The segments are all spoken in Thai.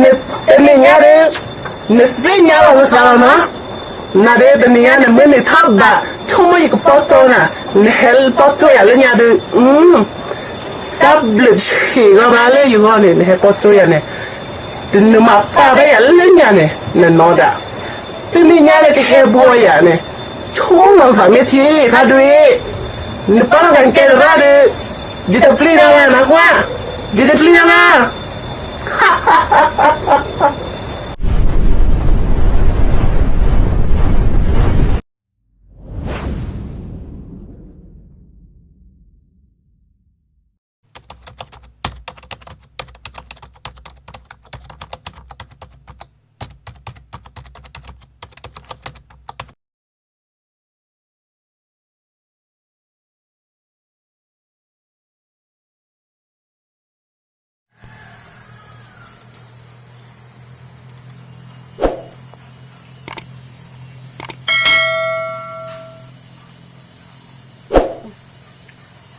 นี่เนี่ยเด้นี่สิ่งเนี่ยเราสาวนะนาเด้เป็นเนี่ยเนี่ยมันนี่ทับบ่ช่วยอีกปอโจน่ะนี่เฮลปอโจอย่างเลยเนี่ยเด้ตับลึกขี้ก็มาเลยอยู่ก่อนนี่เฮลปอโจอย่างเนี่ยนี่มาป้าไปอย่างเลยเนี่ยเนี่ยนอดอ่ะนี่เนี่ยเลยที่เฮลบอยอย่างเนี่ยช่วงเราสามทีถ้าดูนี่ป้ากันเกลือเด้ดิฉันพลีนะนะกว่าดิฉันพลีนะ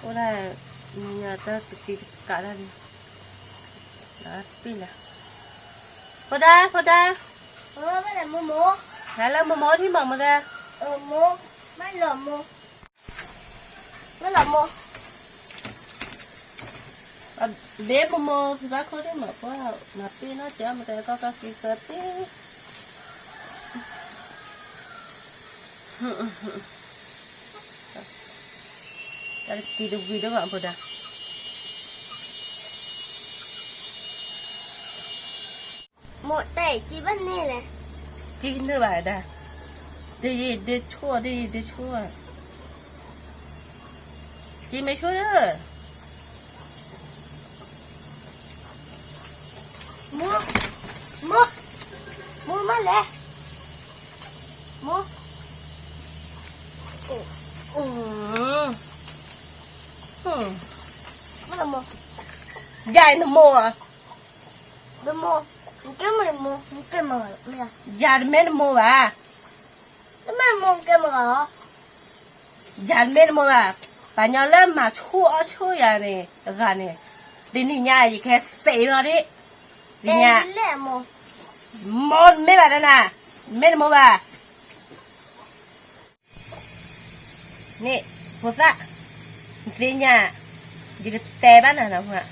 โอ้ได้เนี่ยตะติดกะได้นะปีน่ะพอได้ไม่ได้โมโมหาแล้วโมที่บอกมาได้โมไม่หล่อโมไม่หล่อโมเด็กโมพี่บ้าเขาได้มาเพราะมาปีน่าจะมาแต่ก็กินเกิดปีแต่ตีดูวิดีโอก่อนพอได้หมดแต่จีบันนี่แหละจีนด้วยไปได้ได้ชั่วจีไม่ชั่วเลยโมมาเลยโมไม่หล่อโมใหญ่หนูโมอ่ะโมมันแก่มาโมมันแก่มาไม่ละใหญ่แม่หนูโมอ่ะทำไมโมแก่มาใหญ่แม่หนูโมอ่ะปัญญาเริ่มมาชั่วอย่างนี้กันนี่ดินี่เนี่ยอีกแค่เสียมาดิดิเนี่ยแก่โมโมไม่แบบนั้นนะแม่หนูโมอ่ะนี่พวกซะสิเนี่ยดิกเตะบ้านนะพ่อ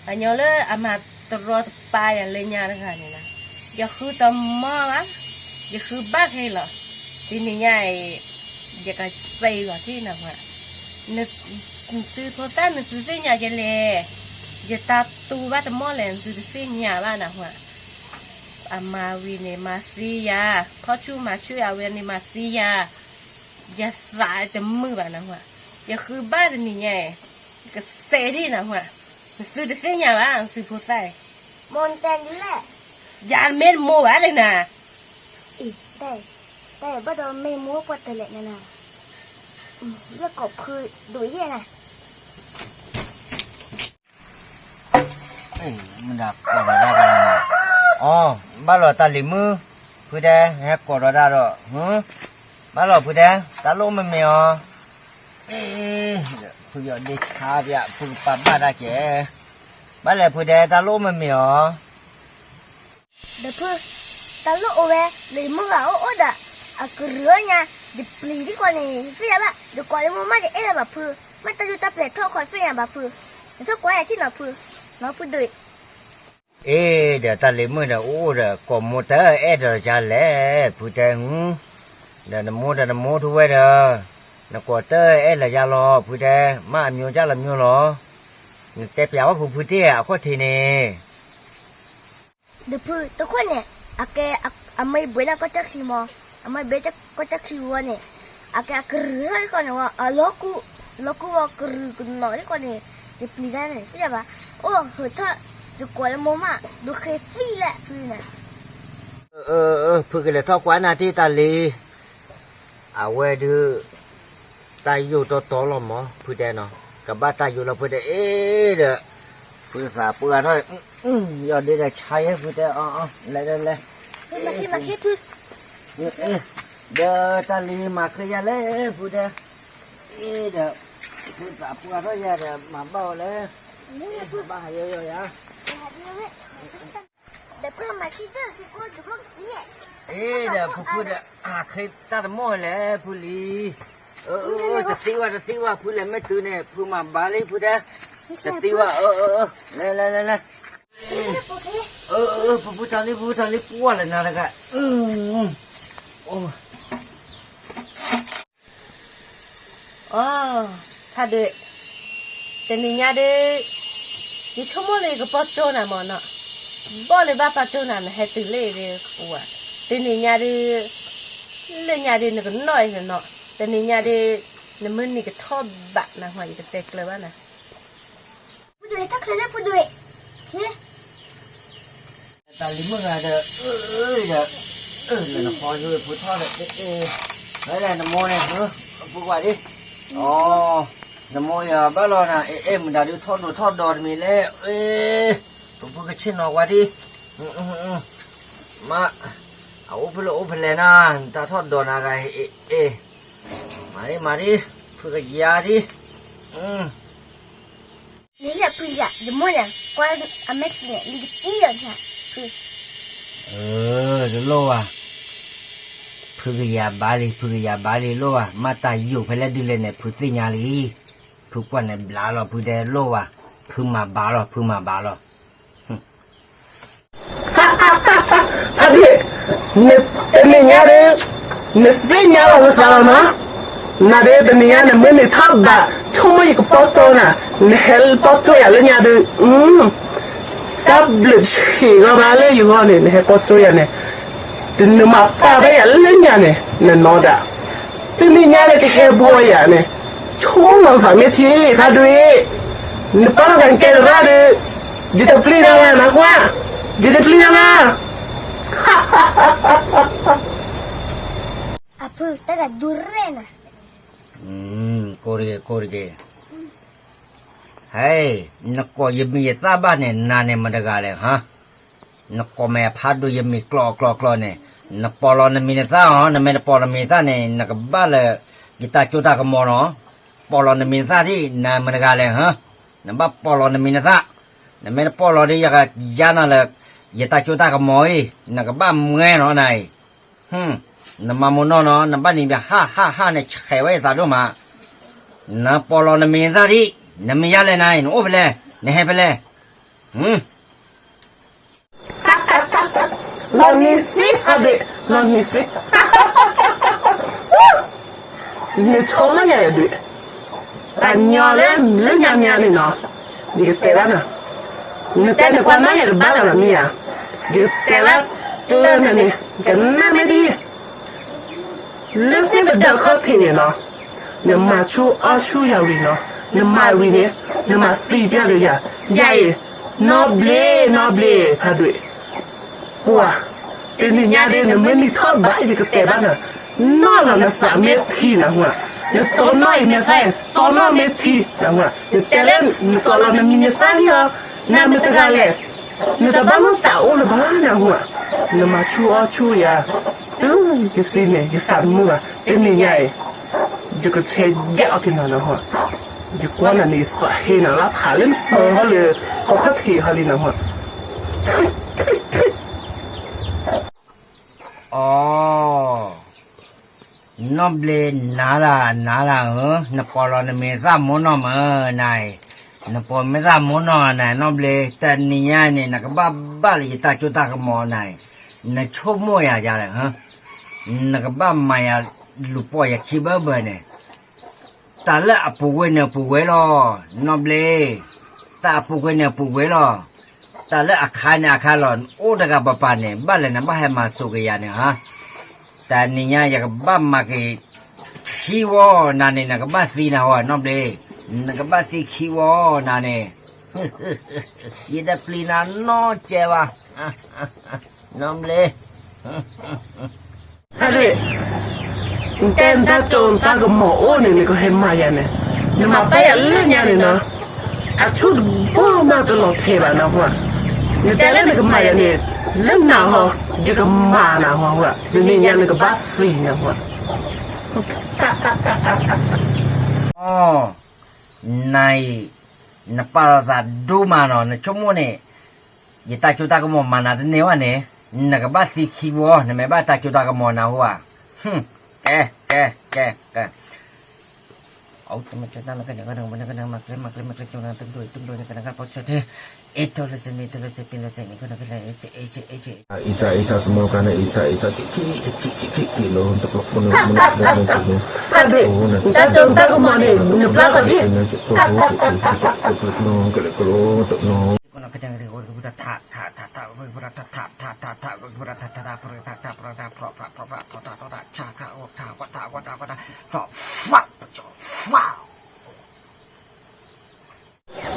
ปัญญาเริ่มอามาตรอดไปอย่างเลยเนี่ยนะคะนี่นะอย่าคือตอมอวะอย่าคือบ้าให้หรอดินี่เนี่ยอย่ากระเซียที่นะพ่อนึกซื้อพวกซะนึกซื้อเนี่ยจะเลยอย่าตาตูบ้าตะมอเลยซื้อเนี่ยบ้านนะพ่ออามาวินมาซียาพ่อชูมาช่วยเอาเวนิมาซียาอย่าสายแต่มือแบบนั้นว่ะอย่าคือบ้านนี่ไงก็เสียดีนะว่ะซื้อแต่เสียอย่างว่าซื้อผู้ใส่มอนแต่นี่แหละยานเม็ดโม่อะไรนะอีแต่บ้านเราไม่โม้กว่าแต่เล็กนะนะแล้วก็คือดูเหี้ยนะมันดักก่อนได้กันอ๋อบ้านเราตาลิมือผู้ใดแฮกก่อนได้หรอบ้านเราผู้ใดตาลงมันไม่อ๋อผู้ยอดเด็กขาบยะผู้ปบ้านได้แก่บ้านเราผู้ใดตาลงมันไม่อ๋อเดี๋ยวพูดตลกเอาไว้เลยมึงเอาโอ้ด่ะกระเรือเนี่ยเดี๋ยวปลีที่คนนี้เสียละเดี๋ยวก่อนเลยมึงมาเดี๋ยวแบบพูดไม่ต้องอยู่ตาเปลี่ยนท่อคอยเสียแบบพูดเดี๋ยวท่อก่อนที่หนูพูดด้วย เดี๋ยวตาลิมือเดี๋ยวโอ้เดี๋ยวก่อมเตอร์เดี๋ยวจะเล่ผู้ใดเดี๋ยวนโมทุกเวเด้อนกอเตอร์เลยจะรอผู้ใดมาอันยูจะลำยูรอแต่เปล่าว่าผู้ที่ข้อทีนี้เดี๋ยวพูดตัวคนเนี่ยไม่เบื่อก็จะขี้มอไม่เบื่อก็จะขี้วัวเนี่ยกระเรือก่อนเนี่ยว่าล็อกว่ากระเรือกันหน่อยก่อนเนี่ยเดี๋ยวปลีได้เนี่ยใช่ปะโอ้เฮ้ยถ้าเดี๋ยวก่อนเลยโมมาดูเคยฟรีแหละคือเนี่ยพูดกันเลยทอกว่านาที่ตาลีเอาไว้ดูตายอยู่ตัวหรอหมอพูดได้เนาะกับบ้านตายอยู่เราพูดได้เด้อพูดสาพูดอะไรยอดได้ใช้พูดได้เลยมาคิดพูดเดี๋ยวตาลีมาเคยยาเลยพูดได้เดี๋ยวพูดสาพูดอะไรเดี๋ยวมาเบาเลยบ้าเยอะๆอ่ะเ แต่เพื่อนมาคิดเรื่องที่กูอยู่ห้องเนี่ย เดี๋ยวพูดเคยตัดหม้อแล้วพูดลีจะตีว่าพูดเลยไม่ตื่นเนี่ยพูดมาบาลีพูดจะตีว่าเลยพูดทางนี้ปวดเลยนะแล้วก็โอ้ อ๋อถ้าเด็กแต่นี่ยาเด็กยี่ชั่วโมงเลยก็ปอโจน่ะมันเนาะบ่เลยบ้าปอโจน่ะให้ตื่นเลยเด็กกูอ่ะแต่นี่ยาเด็กเล่นยาเด็กนี่ก็น้อยเนาะแต่นี่ยาเด็กนี่มันนี่ก็ทอดบะนะหัวยี่ก็เตะเลยบ้านะ ผู้ดูทักเลยนะผู้ดูเฮ้ย ตาลิมึงอะเด้อพออยู่พูดทอดเลยแล้วนโมเนี่ยพูดว่าดิอ๋อนโมอย่าบ้าหรอนะมันดาดิทอดดอดมีแล้วผมพูดกับชินออกว่าดิมาเอาอุปเลยนะตาทอดดอดอะไรมาดิพูดกับยาดิ你也不一样，怎么样？关阿妹是呢，你个低人看，这路啊，พูดกับยาบาลี路啊，มาตายอยู่ไปแล้วดิเลยเนี่ยพูดสิญาลีพูดกว่าเนี่ยบลาหรอพูดเดโลอ่ะพูดมาบาหรออันนี้เนี่ยเป็นยังไงเนี่ยสิ่งยังเราสารนะนาเดเป็นยังไงมันเนี่ยทับแบบชั่วโมงก็ปอโจน่ะเนี่ยเฮลปอโจอย่างเงี้ยดูกับหลุดฉีกออกมาเลยอยู่ก่อนเนี่ยเฮลปอโจอย่างเนี่ยเนี่ยมาป้าไปอย่างเงี้ยเนี่ยนอดอ่ะเป็นยังไงเลยก็เฮลบอยอย่างเนี่ยช่วงเราสามีทีถ้าดูเนี่ยป้ากันเกลือได้ดิจิตปลีนะนะว่าจิตปลีนะ阿婆，这个多热呢。ကိုရီဟဲ့နကောယမီသဘာနဲ့နာနေမတကလည်းဟာနကောမဲဖာဒူယမီကလောနဲ့နပေါ်လောနမီနသာဟောနမဲနပေါ်လမီသနဲ့နကဘာလေဂီတာချိုတာကမောနော်ပေါ်လောနမီသတိနာမတကလည်းဟာနဘပေါ်လောနမီနသနမဲနပေါ်လောဒီယကယာနာလေဂီတာချိုတာကမောနကဘာငဲနော်နိုင်นมามุนนอนนบ้านนี้แบบฮ่าเนี่ยแขวไว้ตาดูมานปอลอนมีซาดินมียาเลยนายโอ้ไปเลยเนี่ยให้ไปเลยลองนี่สิครับเด็กลองนี่สิเนี่ยชมมันอย่างนี้แต่เนาะเล่นยามนี่เนาะดีก็เตะแล้วนะเนี่ยเตะเนี่ยความมันอย่างบ้าแล้วนี่อ่ะดีเตะแล้วเตือนเนี่ยกันน่าไม่ดีเรื่องที่เป็นเด็กเขาทีเนี่ยเนาะเนี่ยมาชูชูยาวเลยเนาะเนี่ยมาวีเนี่ยมาสีเดียวเลยอ่ะใหญ่นอบเลยพาด้วยว้าเป็นอย่างนี้เนี่ยไม่มีทอดใบดีก็เตะบ้านน่ะนอนแล้วนะสามเมตรทีนะหัวเนี่ยตัวน้อยเนี่ยแค่ตัวน้อยเมตรทีนะหัวเนี่ยแต่เล่นเนี่ยตัวเราเนี่ยมีเนี่ยสั้นเดียวน้ำไม่ตะการเลยเนี่ยแต่บ้านมันเจ้าเลยบ้านนะหัวเนี่ยมาชูยา就是呢，就三木啊，一年来，这个车要给他了哈，就光那里耍黑了，那爬人好了，好好提好了呢哈。นอบเลนาลานปอลอนเมซ่ามอนอมนายนปอเมซ่ามอนอนายนอบเลแต่นี่ยเนี่ยนักบ้าเลยตาจุตากมอนายนชั่วโมงyaเลยฮะนักบ้ามายาลุปอยคิบเบเนี่ยตาละปูเวเนี่ยปูเวลอนอบเลตาปูเวเนี่ยปูเวลอตาละอาคารเนี่ยอาคารหลอนโอ้ดักบ้าปานเนี่ยบ้านเลยนะบ้าให้มาสุกยาเนี่ยฮะแต่นี่อยากบ้ามาเกขี้วอนาเนี่ยนักบ้าสีนะฮะนอบเลนักบ้าสีขี้วอนาเนี่ยยีดปลีนาโนเจวะนอบเลอะไรเต้นตาโจนตาก็หมอโอ้เนี่ยก็เห็นมาอย่างเนี่ยเนี่ยมาไปอย่างเรื่องอย่างเนี่ยนะอาชุดบ้ามาตลอดเทปนะหัวเนี่ยแต่เล่นก็มาอย่างเนี่ยเล่นหนาหัวจะก็มาหนาหัวเนี่ยเนี่ยก็บ้าสีนะหัวในนปาราดดูมาเนาะในชั่วโมงนี้ ye ta chuta ko mo mana de ne wa ne na ka ba si ki wo na me ba ta chuta ko mo na ho wa ke au tu ma chana ka na ma kle chuna tum do ka na pa chote eto le se ni ko na ka le Isa semua kerana Isa cik lo untuk pun Adik, kita coba ke mana? Nyeblak tadi. Kalau ko na ka jang ri ko ta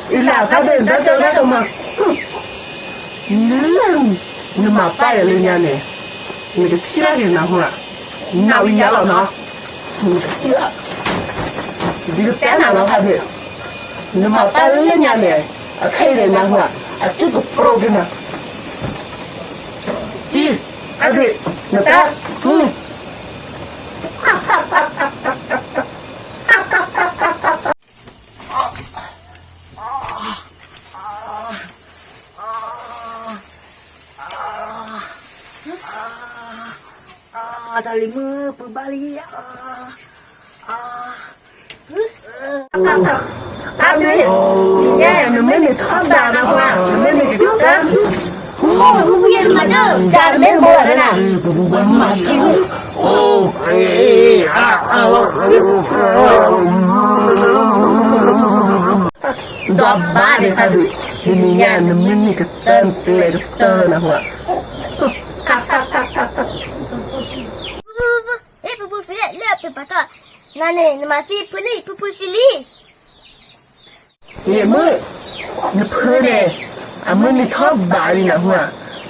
Ilah, kita coba ke mana?你妈拜了人家呢，你个气了人那会儿，那为家了呢，你气了，你个单哪了还是？你妈拜了人家呢，开人那会儿，这个不着的呢。对，那单，tali me berbalik对，你家你妹妹唱大的话，你妹妹给干。不也么的，家里面没人呢。多巴的他对，你家你妹妹个灯来个灯那会。不，非得两百把它，那呢，你妈是不是哩？你妹，你婆呢？俺们你操大的那会，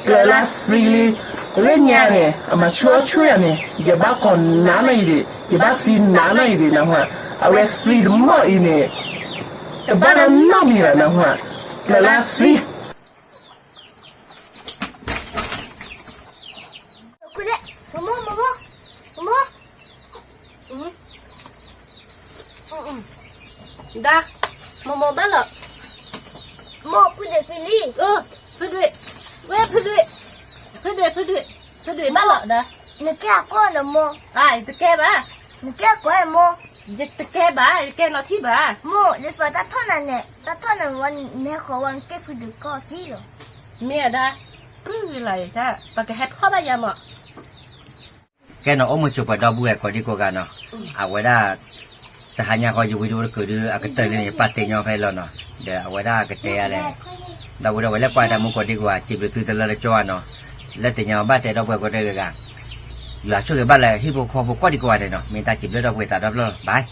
格拉斯里，人家呢，俺们悄呀呢，也把光拿来的，也把水拿来的那会，俺们水的毛的呢，就把它拿米了那会，格拉斯。过来，毛毛。Da, mau bán lợ. Mau pun dah pilih. Phê duệ. Phê duệ bán lợ đó. Nak aku nak mau. Ai, tự kê bà. Nak aku yang mau. Dịch tự kê bà, kê nó thi bà. Mau, dia sudah tak tahu nak. Tak tahu nak wan nak kawan ke pun kau sih lo. Mẹ da. Cứ lại ra, bà cái hẹp khó bà giờ mà. cái nó ôm một chụp vào đau bùi có đi cô gà nó vậy đó ta hanya coi dù video cứ đưa cái tên này bắt tiền nhau phải lo nó để vậy đó cái tên này đâu vậy vậy là quay ra muốn có đi qua chỉ được từ từ là cho nó là tiền nhau bắt tiền đâu có đây gà là số người bắt là hipo không có đi qua đây nó mình ta chỉ biết đâu người ta đâu lo bye